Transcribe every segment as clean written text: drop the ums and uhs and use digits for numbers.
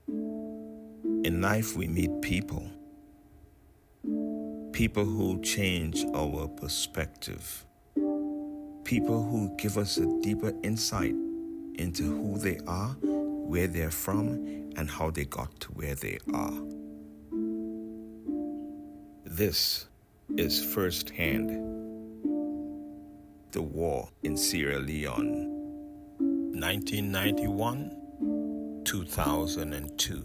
In life, we meet people. People who change our perspective. People who give us a deeper insight into who they are, where they're from, and how they got to where they are. This is firsthand the war in Sierra Leone, 1991, 2002.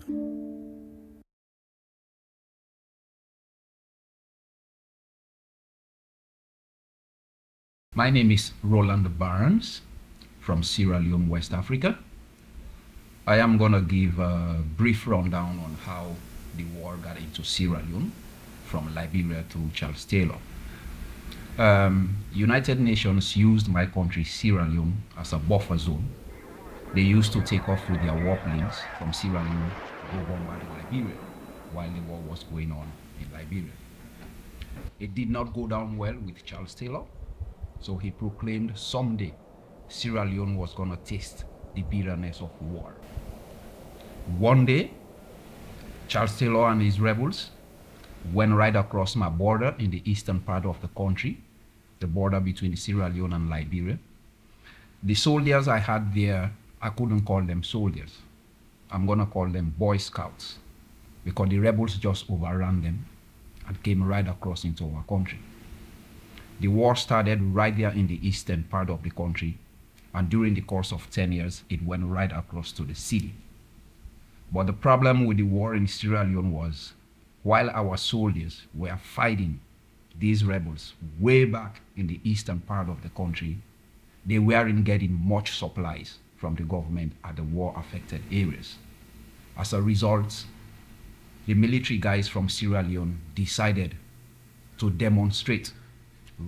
My name is Roland Barnes from Sierra Leone, West Africa. I am going to give a brief rundown on how the war got into Sierra Leone from Liberia to Charles Taylor. United Nations used my country, Sierra Leone, as a buffer zone. They used to take off with their warplanes from Sierra Leone to go bombard Liberia while the war was going on in Liberia. It did not go down well with Charles Taylor, so he proclaimed someday Sierra Leone was going to taste the bitterness of war. One day, Charles Taylor and his rebels went right across my border in the eastern part of the country, the border between Sierra Leone and Liberia. The soldiers I had there, I couldn't call them soldiers. I'm going to call them Boy Scouts, because the rebels just overran them and came right across into our country. The war started right there in the eastern part of the country, and during the course of 10 years, it went right across to the city. But the problem with the war in Sierra Leone was, while our soldiers were fighting these rebels way back in the eastern part of the country, they weren't getting much supplies from the government at the war-affected areas. As a result, the military guys from Sierra Leone decided to demonstrate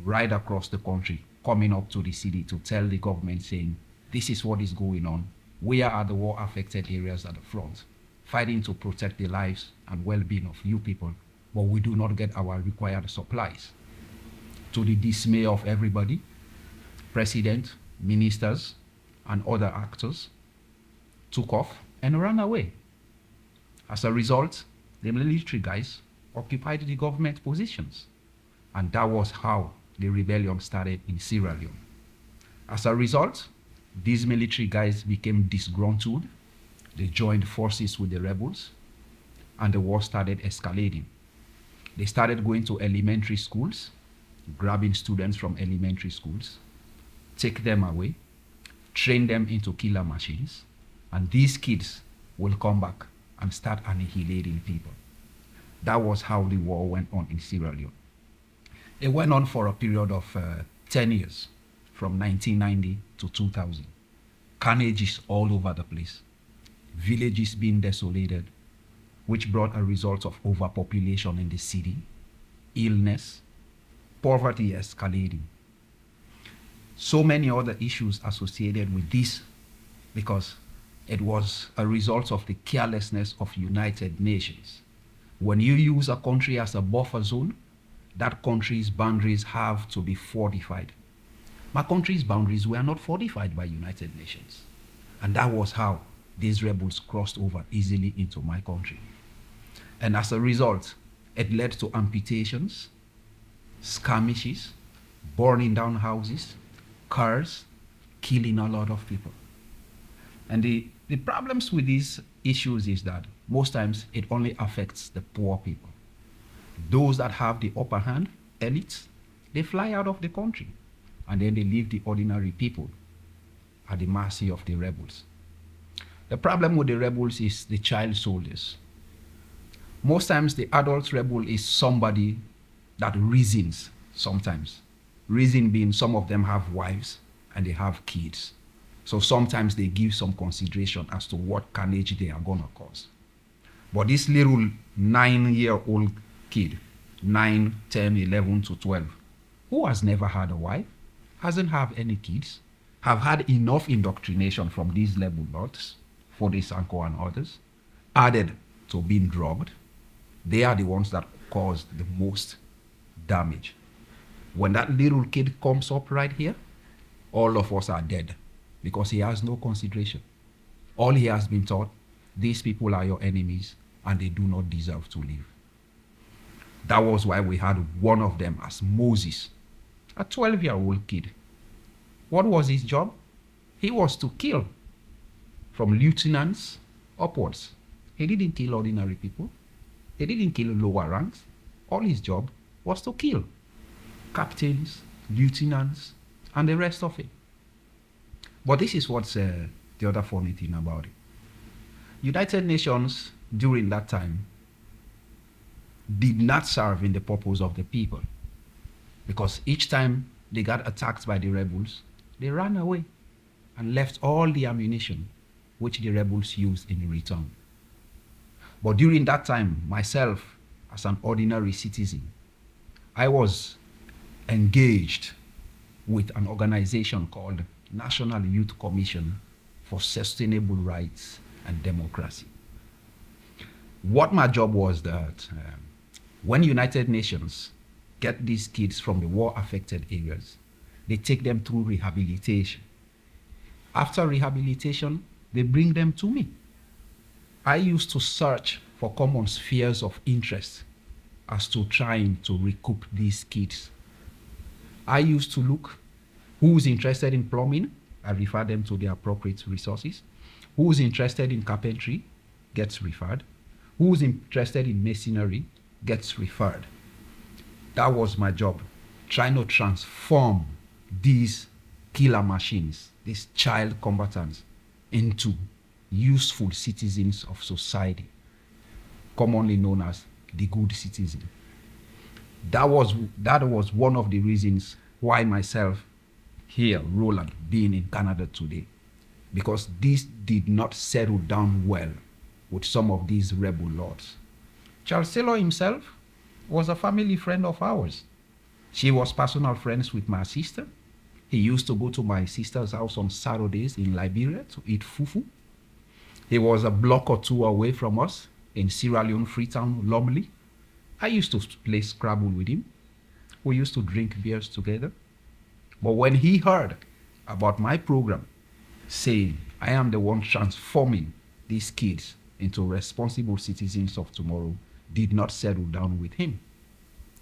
right across the country, coming up to the city to tell the government, saying, this is what is going on. We are at the war-affected areas at the front, fighting to protect the lives and well-being of you people, but we do not get our required supplies. To the dismay of everybody, president, ministers, and other actors took off and ran away. As a result, the military guys occupied the government positions, and that was how the rebellion started in Sierra Leone. As a result, these military guys became disgruntled. They joined forces with the rebels, and the war started escalating. They started going to elementary schools, grabbing students from elementary schools, take them away, train them into killer machines, and these kids will come back and start annihilating people. That was how the war went on in Sierra Leone. It went on for a period of 10 years, from 1990 to 2000. Carnages all over the place. Villages being desolated, which brought a result of overpopulation in the city, illness, poverty escalating. So many other issues associated with this, because it was a result of the carelessness of United Nations. When you use a country as a buffer zone, that country's boundaries have to be fortified. My country's boundaries were not fortified by United Nations. And that was how these rebels crossed over easily into my country. And as a result, it led to amputations, skirmishes, burning down houses, cars, killing a lot of people. And the problems with these issues is that most times it only affects the poor people. Those that have the upper hand, elites, they fly out of the country, and then they leave the ordinary people at the mercy of the rebels. The problem with the rebels is the child soldiers. Most times the adult rebel is somebody that reasons sometimes. Reason being some of them have wives and they have kids. So sometimes they give some consideration as to what carnage they are going to cause. But this little 9-year-old kid, 9, 10, 11 to 12, who has never had a wife, hasn't had any kids, have had enough indoctrination from these label lords, Fode Sanko and others, added to being drugged, they are the ones that cause the most damage. When that little kid comes up right here, all of us are dead because he has no consideration. All he has been taught, these people are your enemies and they do not deserve to live. That was why we had one of them as Moses, a 12-year-old kid. What was his job? He was to kill, from lieutenants upwards. He didn't kill ordinary people. He didn't kill lower ranks. All his job was to kill captains, lieutenants, and the rest of it. But this is what's the other funny thing about it. United Nations during that time did not serve in the purpose of the people, because each time they got attacked by the rebels, they ran away and left all the ammunition which the rebels used in return. But during that time, myself, as an ordinary citizen, I was engaged with an organization called National Youth Commission for Sustainable Rights and Democracy. What my job was that when United Nations get these kids from the war-affected areas, they take them through rehabilitation. After rehabilitation, they bring them to me. I used to search for common spheres of interest as to trying to recoup these kids. I used to look who's interested in plumbing, I refer them to the appropriate resources. Who's interested in carpentry gets referred. Who's interested in masonry gets referred. That was my job, trying to transform these killer machines, these child combatants, into useful citizens of society, commonly known as the good citizen. That was one of the reasons why myself here, Roland, being in Canada today, because this did not settle down well with some of these rebel lords. Charles Taylor himself was a family friend of ours. She was personal friends with my sister. He used to go to my sister's house on Saturdays in Liberia to eat fufu. He was a block or two away from us in Sierra Leone, Freetown, Lumley. I used to play Scrabble with him. We used to drink beers together. But when he heard about my program, saying I am the one transforming these kids into responsible citizens of tomorrow, did not settle down with him.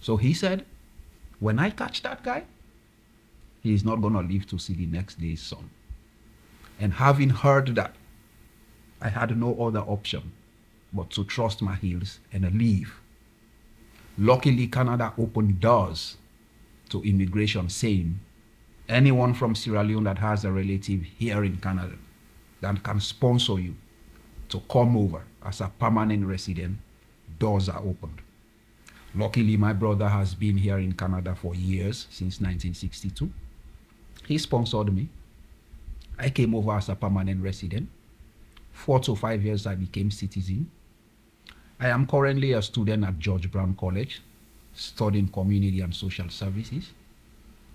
So he said, when I catch that guy, he is not going to live to see the next day's sun. And having heard that, I had no other option but to trust my heels and leave. Luckily, Canada opened doors to immigration, saying anyone from Sierra Leone that has a relative here in Canada that can sponsor you to come over as a permanent resident, doors are opened. Luckily, my brother has been here in Canada for years, since 1962. He sponsored me. I came over as a permanent resident. 4 to 5 years, I became citizen. I am currently a student at George Brown College, studying community and social services.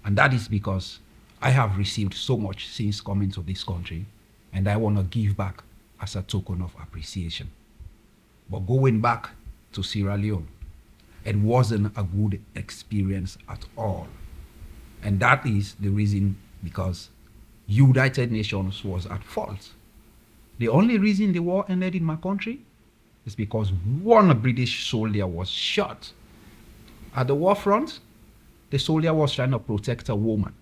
And that is because I have received so much since coming to this country, and I want to give back as a token of appreciation. But going back to Sierra Leone, it wasn't a good experience at all. And that is the reason because United Nations was at fault. The only reason the war ended in my country is because one British soldier was shot. At the war front, the soldier was trying to protect a woman.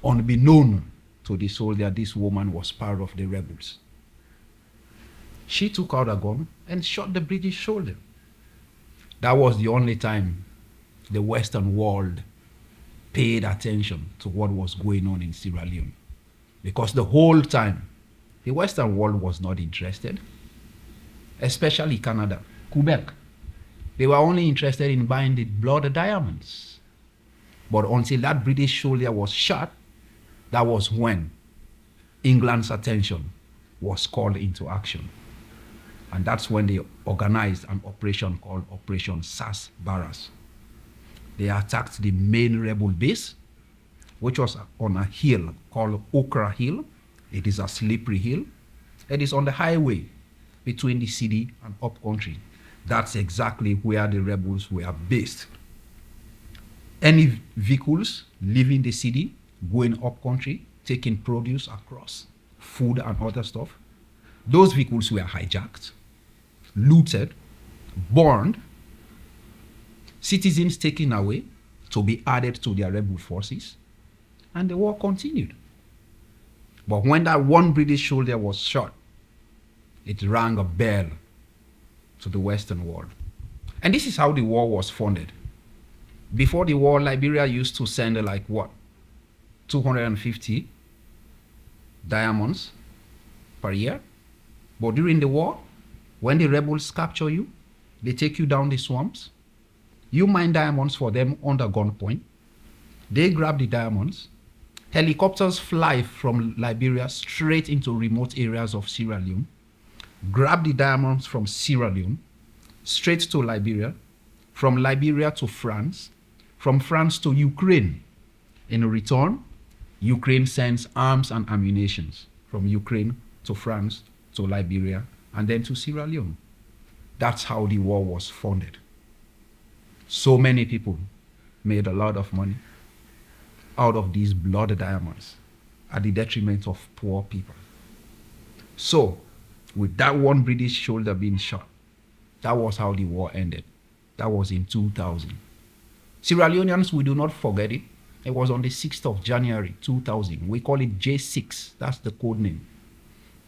Unbeknown to the soldier, this woman was part of the rebels. She took out a gun and shot the British soldier. That was the only time the Western world paid attention to what was going on in Sierra Leone. Because the whole time, the Western world was not interested, especially Canada, Quebec. They were only interested in buying the blood diamonds. But until that British soldier was shot, that was when England's attention was called into action. And that's when they organized an operation called Operation Sas Barras. They attacked the main rebel base, which was on a hill called Okra Hill. It is a slippery hill. It is on the highway between the city and upcountry. That's exactly where the rebels were based. Any vehicles leaving the city, going upcountry, taking produce across, food and other stuff, Those vehicles were hijacked, looted, burned, citizens taken away to be added to their rebel forces, and the war continued. But when that one British soldier was shot, it rang a bell to the Western world. And this is how the war was funded. Before the war, Liberia used to send 250 diamonds per year. But during the war, when the rebels capture you, they take you down the swamps. You mine diamonds for them under gunpoint. They grab the diamonds. Helicopters fly from Liberia straight into remote areas of Sierra Leone, grab the diamonds from Sierra Leone, straight to Liberia, from Liberia to France, from France to Ukraine. In return, Ukraine sends arms and ammunition from Ukraine to France, to Liberia, and then to Sierra Leone. That's how the war was funded. So many people made a lot of money out of these blood diamonds at the detriment of poor people. So, with that one British soldier being shot, that was how the war ended. That was in 2000. Sierra Leoneans, we do not forget it. It was on the 6th of January 2000. We call it J6. That's the code name.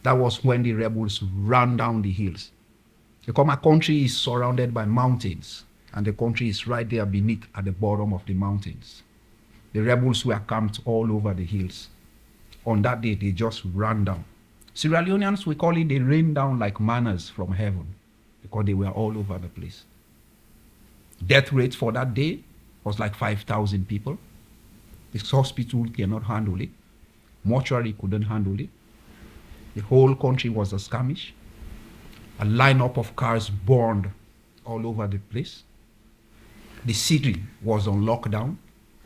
That was when the rebels ran down the hills. Because my country is surrounded by mountains, and the country is right there beneath at the bottom of the mountains. The rebels were camped all over the hills. On that day, they just ran down. Sierra Leoneans, we call it, they rained down like mannas from heaven because they were all over the place. Death rate for that day was like 5,000 people. The hospital cannot handle it. Mortuary couldn't handle it. The whole country was a skirmish. A lineup of cars burned all over the place. The city was on lockdown.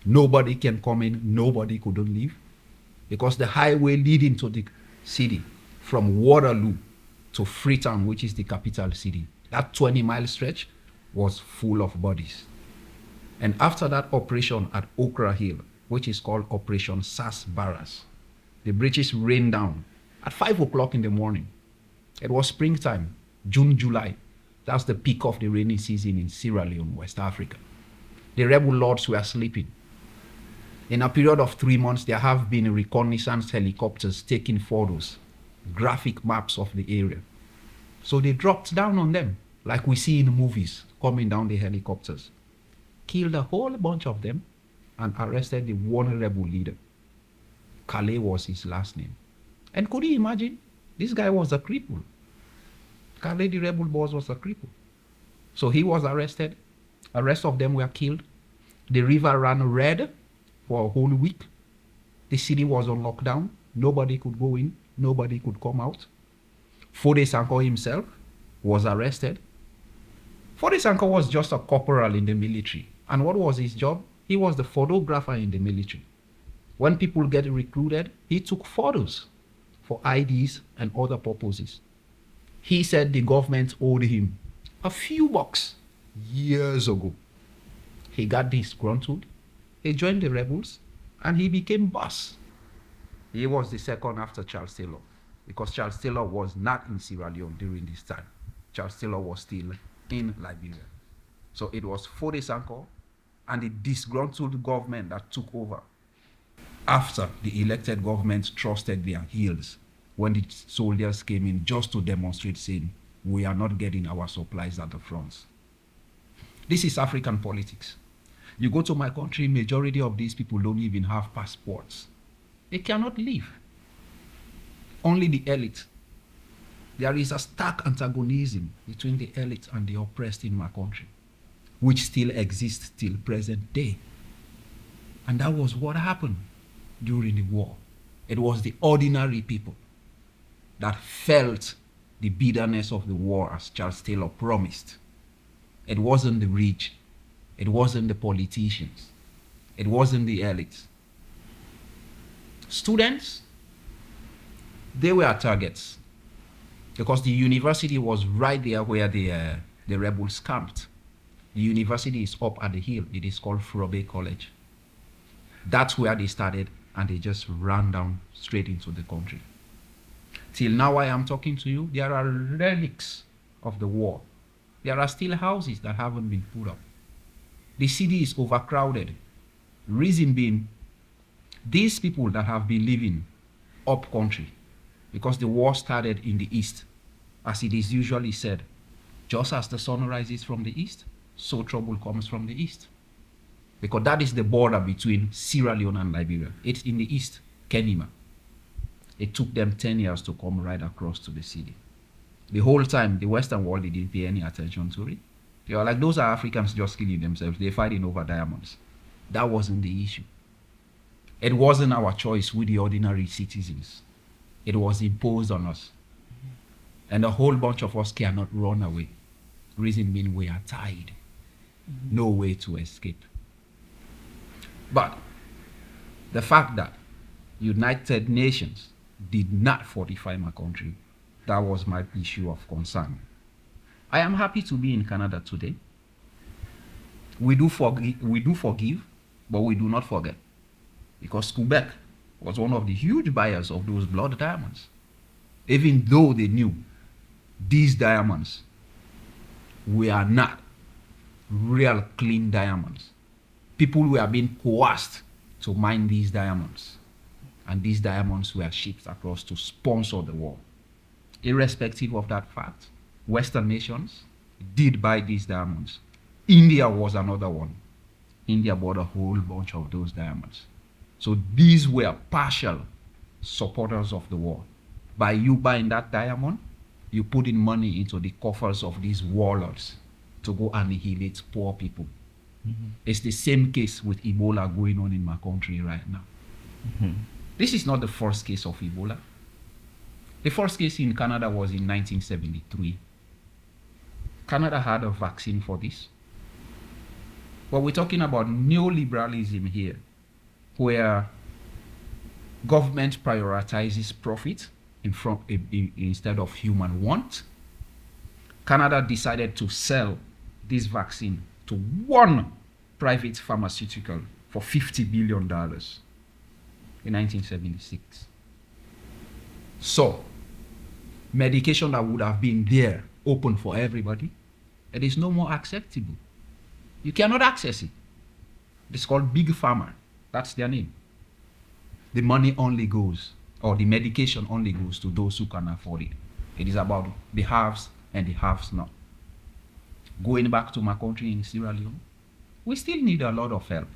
Nobody can come in, nobody couldn't leave. Because the highway leading to the city from Waterloo to Freetown, which is the capital city, that 20-mile stretch was full of bodies. And after that operation at Okra Hill, which is called Operation Sas Barras, the British rained down at 5 o'clock in the morning. It was springtime, June, July. That's the peak of the rainy season in Sierra Leone, West Africa. The rebel lords were sleeping. In a period of 3 months, there have been reconnaissance helicopters taking photos, graphic maps of the area. So they dropped down on them, like we see in movies, coming down the helicopters. Killed a whole bunch of them and arrested the one rebel leader. Calais was his last name. And could you imagine? This guy was a cripple. Calais, the rebel boss, was a cripple. So he was arrested. The rest of them were killed. The river ran red for a whole week. The city was on lockdown. Nobody could go in. Nobody could come out. Fode Sanko himself was arrested. Fode Sanko was just a corporal in the military. And what was his job? He was the photographer in the military. When people get recruited, he took photos for IDs and other purposes. He said the government owed him a few bucks years ago. He got disgruntled. He joined the rebels and he became boss. He was the second after Charles Taylor because Charles Taylor was not in Sierra Leone during this time. Charles Taylor was still in Liberia. So it was Fode Sanko and the disgruntled government that took over after the elected government trusted their heels when the soldiers came in just to demonstrate, saying, we are not getting our supplies at the fronts. This is African politics. You go to my country, majority of these people don't even have passports. They cannot leave. Only the elite. There is a stark antagonism between the elite and the oppressed in my country, which still exists till present day. And that was what happened during the war. It was the ordinary people that felt the bitterness of the war, as Charles Taylor promised. It wasn't the rich. It wasn't the politicians. It wasn't the elites. Students, they were targets because the university was right there where the rebels camped. The university is up at the hill. It is called Frobe College. That's where they started, and they just ran down straight into the country. Till now I am talking to you, there are relics of the war. There are still houses that haven't been put up. The city is overcrowded. Reason being, these people that have been living up country, because the war started in the east, as it is usually said, just as the sun rises from the east, so trouble comes from the east. Because that is the border between Sierra Leone and Liberia. It's in the east, Kenema. It took them 10 years to come right across to the city. The whole time, the Western world didn't pay any attention to it. They were like, those are Africans just killing themselves. They're fighting over diamonds. That wasn't the issue. It wasn't our choice with the ordinary citizens. It was imposed on us. And a whole bunch of us cannot run away. Reason being, we are tied. No way to escape. But the fact that United Nations did not fortify my country, that was my issue of concern. I am happy to be in Canada today. We do forgive, but we do not forget. Because Quebec was one of the huge buyers of those blood diamonds. Even though they knew these diamonds were not real clean diamonds. People were being coerced to mine these diamonds. And these diamonds were shipped across to sponsor the war. Irrespective of that fact, Western nations did buy these diamonds. India was another one. India bought a whole bunch of those diamonds. So these were partial supporters of the war. By you buying that diamond, you put in money into the coffers of these warlords to go annihilate poor people. Mm-hmm. It's the same case with Ebola going on in my country right now. Mm-hmm. This is not the first case of Ebola. The first case in Canada was in 1973. Canada had a vaccine for this. But we're talking about neoliberalism here, where government prioritizes profit instead of human want. Canada decided to sell this vaccine to one private pharmaceutical for $50 billion in 1976. So, medication that would have been there, open for everybody, it is no more acceptable. You cannot access it. It's called Big Pharma. That's their name. The money only goes, or the medication only goes to those who can afford it. It is about the haves and the haves not. Going back to my country in Sierra Leone, we still need a lot of help.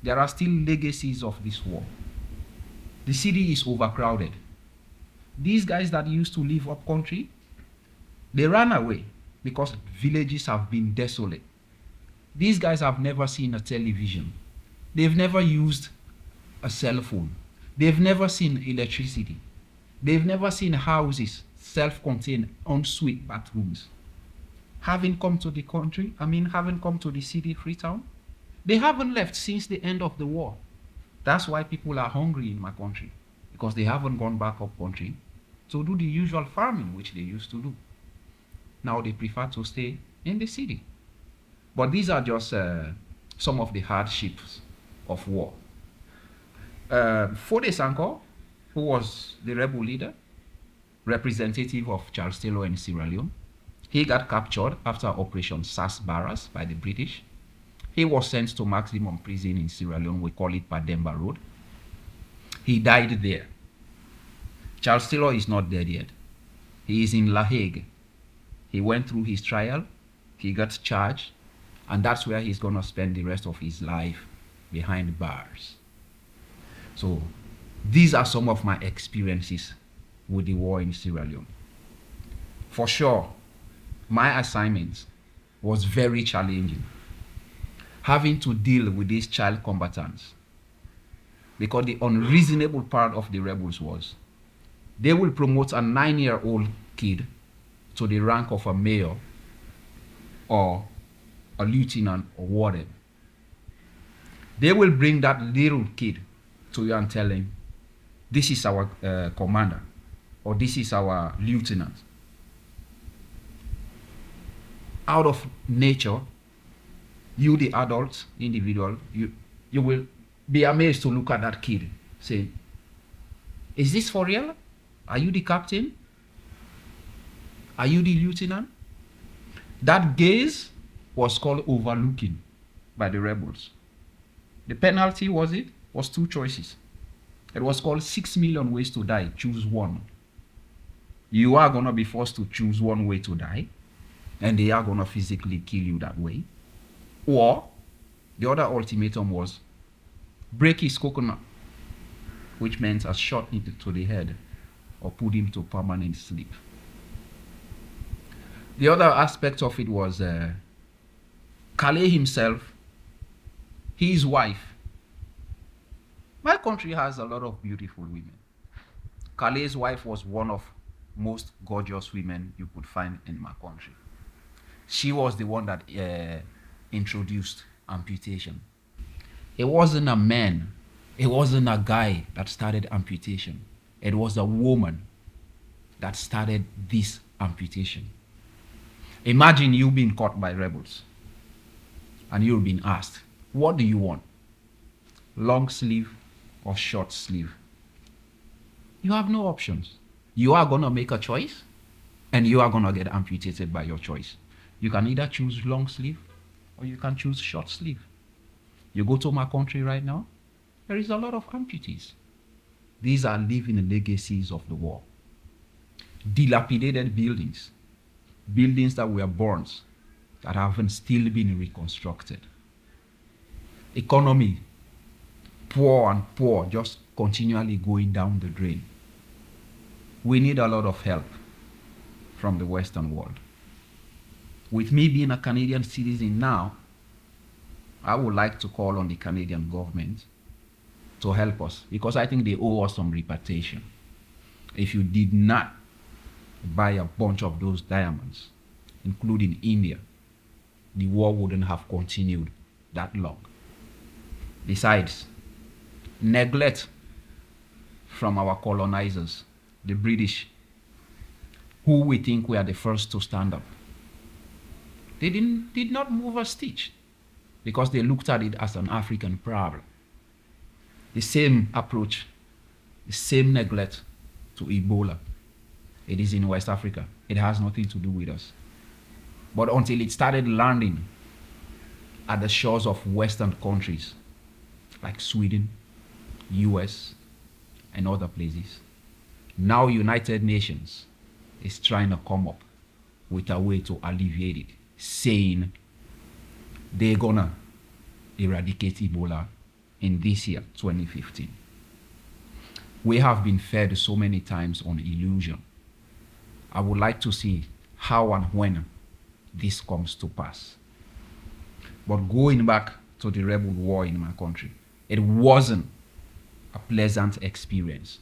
There are still legacies of this war. The city is overcrowded. These guys that used to live up country, they ran away because villages have been desolate. These guys have never seen a television. They've never used a cell phone. They've never seen electricity. They've never seen houses, self-contained, ensuite bathrooms. Having come to the country, having come to the city, Freetown, they haven't left since the end of the war. That's why people are hungry in my country, because they haven't gone back up country to do the usual farming which they used to do. Now they prefer to stay in the city. But these are just some of the hardships of war. Fode Sanko, who was the rebel leader, representative of Charles Taylor in Sierra Leone, he got captured after Operation Sas Barras by the British. He was sent to maximum prison in Sierra Leone. We call it Pademba Road. He died there. Charles Taylor is not dead yet. He is in La Hague. He went through his trial. He got charged. And that's where he's going to spend the rest of his life, behind bars. So these are some of my experiences with the war in Sierra Leone. For sure, my assignment was very challenging, having to deal with these child combatants. Because the unreasonable part of the rebels was, they will promote a 9-year-old kid to the rank of a mayor or a lieutenant or whatever. They will bring that little kid to you and tell him, this is our commander, or this is our lieutenant. Out of nature, you, the adult individual, you will be amazed to look at that kid, say, is this for real? Are you the captain? Are you the lieutenant? That gaze was called overlooking by the rebels. The penalty was two choices. It was called 6 million ways to die. Choose one. You are going to be forced to choose one way to die, and they are going to physically kill you that way. Or the other ultimatum was break his coconut, which meant a shot into the head or put him to permanent sleep. The other aspect of it was Calais himself, his wife. My country has a lot of beautiful women. Calais' wife was one of most gorgeous women you could find in my country. She was the one that introduced amputation. It wasn't a man, it wasn't a guy that started amputation. It was a woman that started this amputation. Imagine you being caught by rebels and you're being asked, what do you want? Long sleeve or short sleeve? You have no options. You are going to make a choice and you are going to get amputated by your choice. You can either choose long sleeve or you can choose short sleeve. You go to my country right now, there is a lot of amputees. These are living legacies of the war. Dilapidated buildings, buildings that were burnt, that haven't still been reconstructed. Economy, poor and poor, just continually going down the drain. We need a lot of help from the Western world. With me being a Canadian citizen now, I would like to call on the Canadian government to help us, because I think they owe us some repatriation. If you did not buy a bunch of those diamonds, including India, the war wouldn't have continued that long. Besides, neglect from our colonizers, the British, who we think we are the first to stand up. They did not move a stitch because they looked at it as an African problem. The same approach, the same neglect to Ebola. It is in West Africa. It has nothing to do with us. But until it started landing at the shores of Western countries like Sweden, US, and other places, now United Nations is trying to come up with a way to alleviate it, saying they're gonna eradicate Ebola in this year, 2015. We have been fed so many times on illusion. I would like to see how and when this comes to pass. But going back to the rebel war in my country, it wasn't a pleasant experience.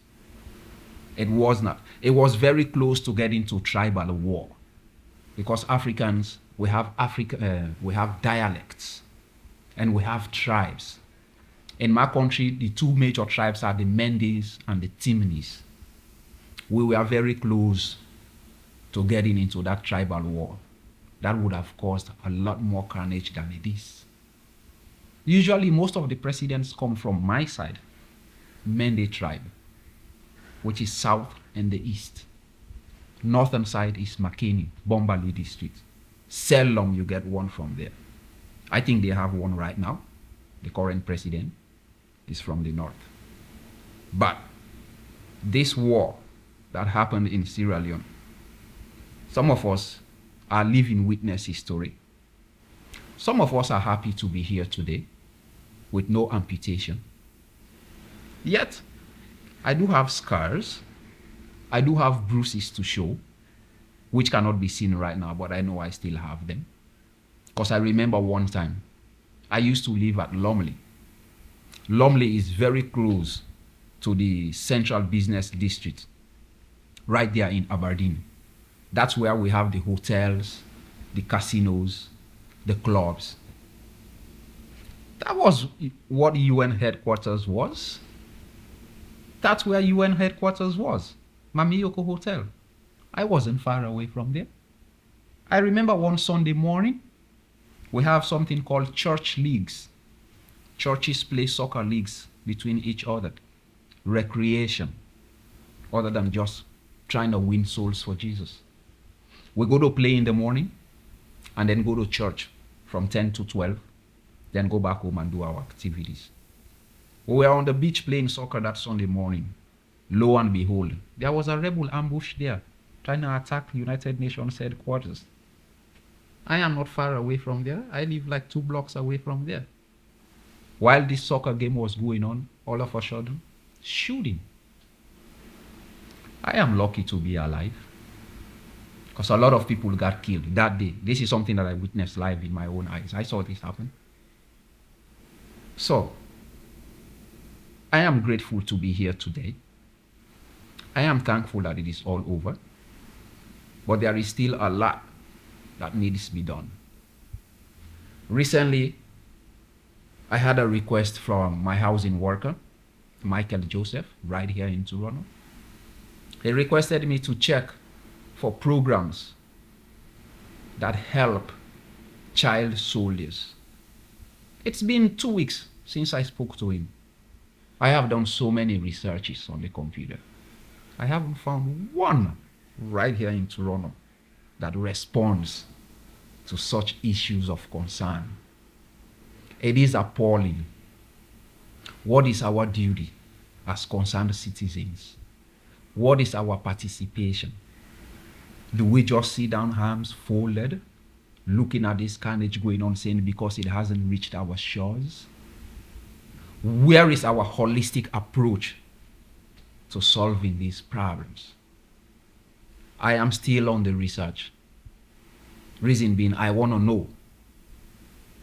It was not. It was very close to getting to tribal war, because Africans, we have dialects and we have tribes. In my country, the two major tribes are the Mendes and the Timnis. We were very close to getting into that tribal war. That would have caused a lot more carnage than it is. Usually, most of the presidents come from my side, Mende tribe, which is south and the east. Northern side is Makeni, Bombali district. Seldom you get one from there. I think they have one right now. The current president is from the north. But this war that happened in Sierra Leone, some of us are living witnesses to it. Some of us are happy to be here today with no amputation. Yet, I do have scars. I do have bruises to show, which cannot be seen right now, but I know I still have them. Because I remember one time, I used to live at Lumley. Lumley is very close to the central business district, right there in Aberdeen. That's where we have the hotels, the casinos, the clubs. That was what UN headquarters was. That's where UN headquarters was, Mamiyoko Hotel. I wasn't far away from there. I remember one Sunday morning, we have something called church leagues. Churches play soccer leagues between each other. Recreation, other than just trying to win souls for Jesus. We go to play in the morning and then go to church from 10 to 12, then go back home and do our activities. We were on the beach playing soccer that Sunday morning. Lo and behold, there was a rebel ambush there, trying to attack United Nations headquarters. I am not far away from there. I live like 2 blocks away from there. While this soccer game was going on, all of a sudden, shooting. I am lucky to be alive, because a lot of people got killed that day. This is something that I witnessed live in my own eyes. I saw this happen. So, I am grateful to be here today. I am thankful that it is all over, but there is still a lot that needs to be done. Recently, I had a request from my housing worker, Michael Joseph, right here in Toronto. He requested me to check for programs that help child soldiers. It's been 2 weeks since I spoke to him. I have done so many researches on the computer. I haven't found one right here in Toronto that responds to such issues of concern. It is appalling. What is our duty as concerned citizens? What is our participation? Do we just sit down, arms folded, looking at this carnage going on, saying because it hasn't reached our shores? Where is our holistic approach to solving these problems? I am still on the research. Reason being, I want to know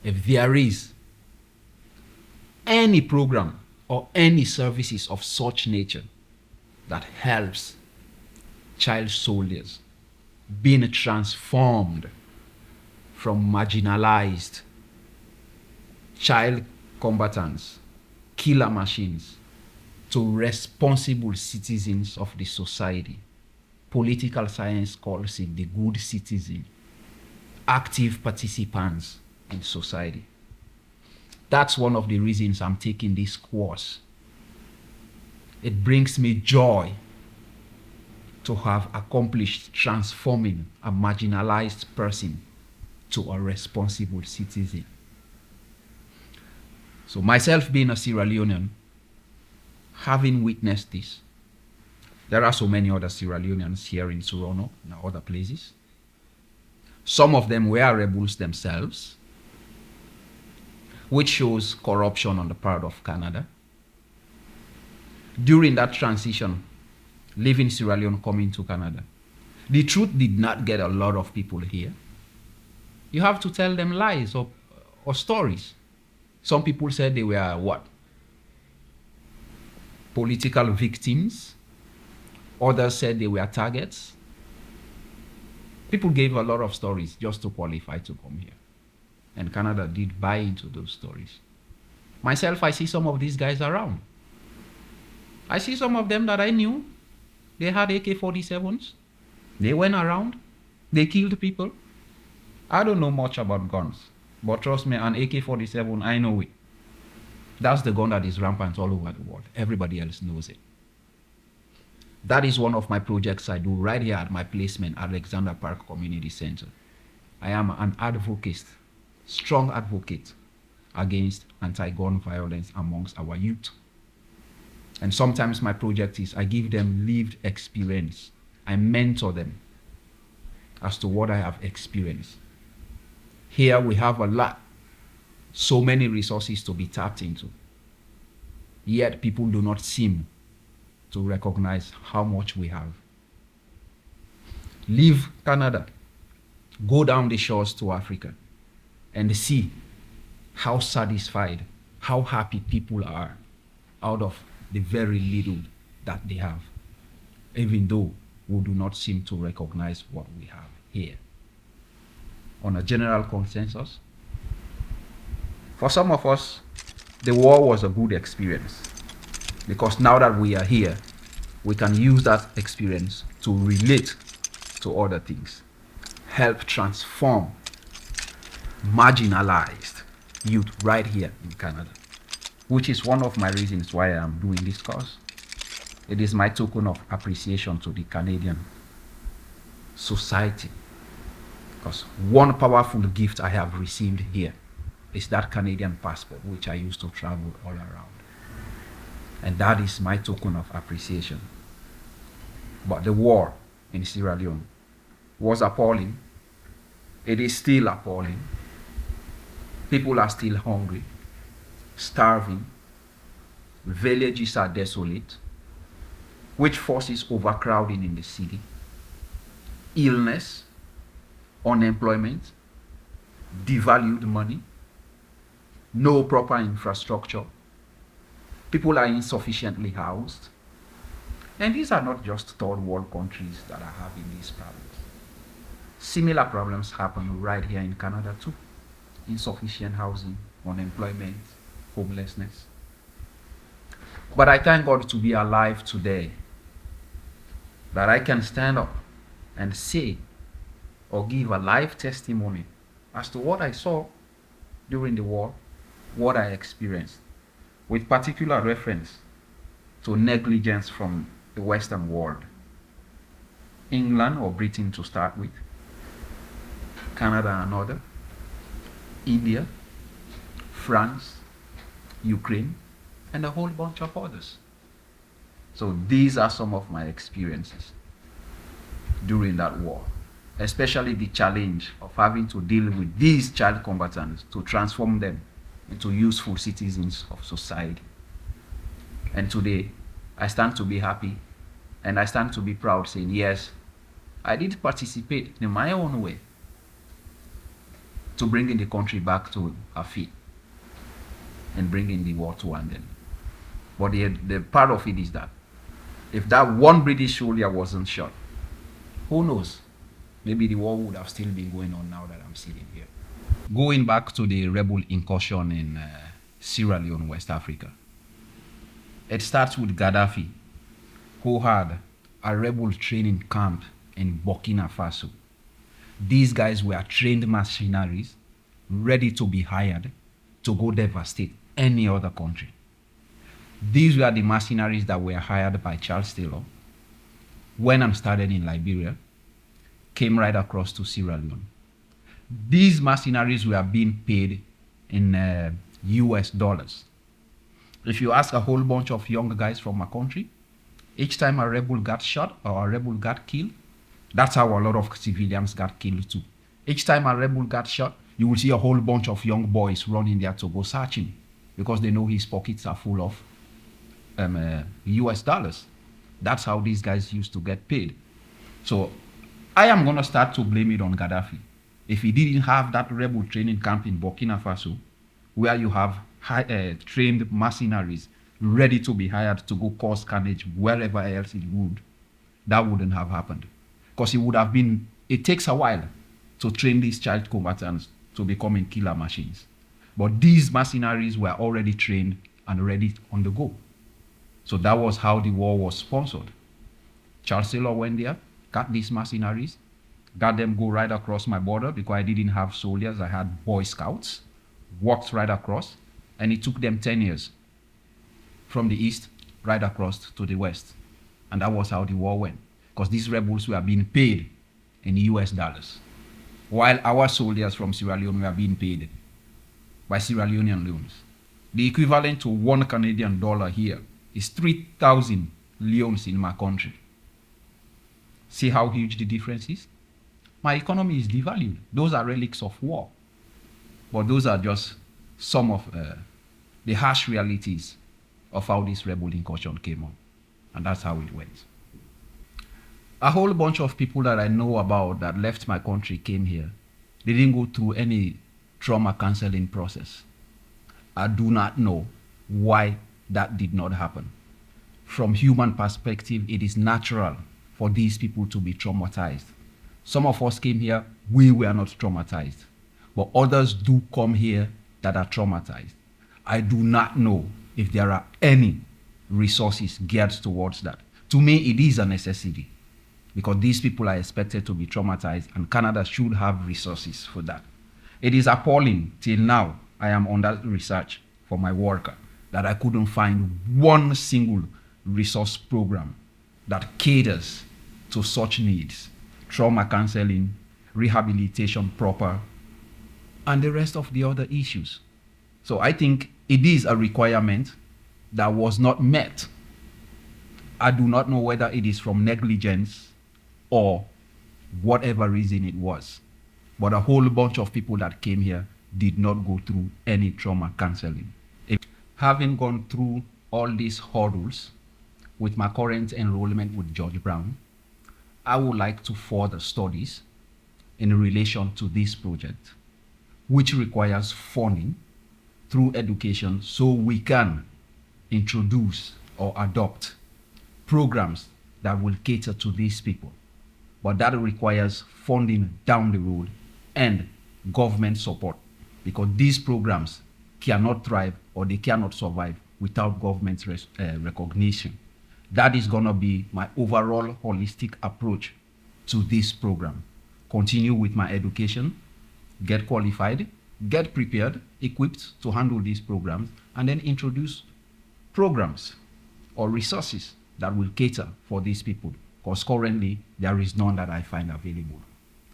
if there is any program or any services of such nature that helps child soldiers being transformed from marginalized child combatants, killer machines, to responsible citizens of the society. Political science calls it the good citizen, active participants in society. That's one of the reasons I'm taking this course. It brings me joy to have accomplished transforming a marginalized person to a responsible citizen. So myself being a Sierra Leonean, having witnessed this, there are so many other Sierra Leoneans here in Toronto and other places. Some of them were rebels themselves, which shows corruption on the part of Canada. During that transition, leaving Sierra Leone, coming to Canada, the truth did not get a lot of people here. You have to tell them lies or stories. Some people said they were what? Political victims. Others said they were targets. People gave a lot of stories just to qualify to come here. And Canada did buy into those stories. Myself, I see some of these guys around. I see some of them that I knew. They had AK-47s. They went around. They killed people. I don't know much about guns. But trust me, an AK-47, I know it. That's the gun that is rampant all over the world. Everybody else knows it. That is one of my projects I do right here at my placement at Alexander Park Community Center. I am an advocate, strong advocate against anti-gun violence amongst our youth. And sometimes my project is I give them lived experience. I mentor them as to what I have experienced. Here we have a lot, so many resources to be tapped into. Yet people do not seem to recognize how much we have. Leave Canada, go down the shores to Africa and see how satisfied, how happy people are out of the very little that they have, even though we do not seem to recognize what we have here. On a general consensus, for some of us, the war was a good experience, because now that we are here, we can use that experience to relate to other things, help transform marginalized youth right here in Canada, which is one of my reasons why I'm doing this course. It is my token of appreciation to the Canadian society, because one powerful gift I have received here is that Canadian passport, which I use to travel all around. And that is my token of appreciation. But the war in Sierra Leone was appalling. It is still appalling. People are still hungry, starving. Villages are desolate, which forces overcrowding in the city, illness, unemployment, devalued money, no proper infrastructure. People are insufficiently housed. And these are not just third world countries that are having these problems. Similar problems happen right here in Canada too. Insufficient housing, unemployment, homelessness. But I thank God to be alive today, that I can stand up and say or give a live testimony as to what I saw during the war, what I experienced, with particular reference to negligence from the Western world. England or Britain to start with, Canada another, India, France, Ukraine, and a whole bunch of others. So these are some of my experiences during that war, especially the challenge of having to deal with these child combatants to transform them into useful citizens of society. And today, I stand to be happy and I stand to be proud, saying, yes, I did participate in my own way to bringing the country back to her feet and bringing the war to an end. But the part of it is that if that one British soldier wasn't shot, who knows? Maybe the war would have still been going on now that I'm sitting here. Going back to the rebel incursion in Sierra Leone, West Africa, it starts with Gaddafi, who had a rebel training camp in Burkina Faso. These guys were trained mercenaries, ready to be hired to go devastate any other country. These were the mercenaries that were hired by Charles Taylor when I started in Liberia, came right across to Sierra Leone. These mercenaries were being paid in US dollars. If you ask a whole bunch of young guys from my country, each time a rebel got shot or a rebel got killed, that's how a lot of civilians got killed too. Each time a rebel got shot, you will see a whole bunch of young boys running there to go searching because they know his pockets are full of US dollars. That's how these guys used to get paid. So I am going to start to blame it on Gaddafi. If he didn't have that rebel training camp in Burkina Faso, where you have trained mercenaries ready to be hired to go cause carnage wherever else it would, that wouldn't have happened. Because it takes a while to train these child combatants to becoming killer machines. But these mercenaries were already trained and ready on the go. So that was how the war was sponsored. Charles Taylor went there, got these mercenaries, got them go right across my border because I didn't have soldiers, I had Boy Scouts, walked right across, and it took them 10 years from the east right across to the west. And that was how the war went, because these rebels were being paid in US dollars, while our soldiers from Sierra Leone were being paid by Sierra Leonean loans. The equivalent to $1 Canadian here is 3,000 leones in my country. See how huge the difference is? My economy is devalued. Those are relics of war. But those are just some of the harsh realities of how this rebel incursion came on. And that's how it went. A whole bunch of people that I know about that left my country came here. They didn't go through any trauma counseling process. I do not know why that did not happen. From human perspective, it is natural for these people to be traumatized. Some of us came here, we were not traumatized. But others do come here that are traumatized. I do not know if there are any resources geared towards that. To me, it is a necessity because these people are expected to be traumatized and Canada should have resources for that. It is appalling till now. I am on that research for my work that I couldn't find one single resource program that caters to such needs: trauma counseling, rehabilitation proper, and the rest of the other issues. So I think it is a requirement that was not met. I do not know whether it is from negligence or whatever reason it was, but a whole bunch of people that came here did not go through any trauma counseling. Having gone through all these hurdles with my current enrollment with George Brown, I would like to further studies in relation to this project, which requires funding through education so we can introduce or adopt programs that will cater to these people. But that requires funding down the road and government support, because these programs cannot thrive or they cannot survive without government recognition. That is going to be my overall holistic approach to this program. Continue with my education, get qualified, get prepared, equipped to handle these programs, and then introduce programs or resources that will cater for these people, because currently there is none that I find available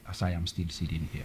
as I am still sitting here.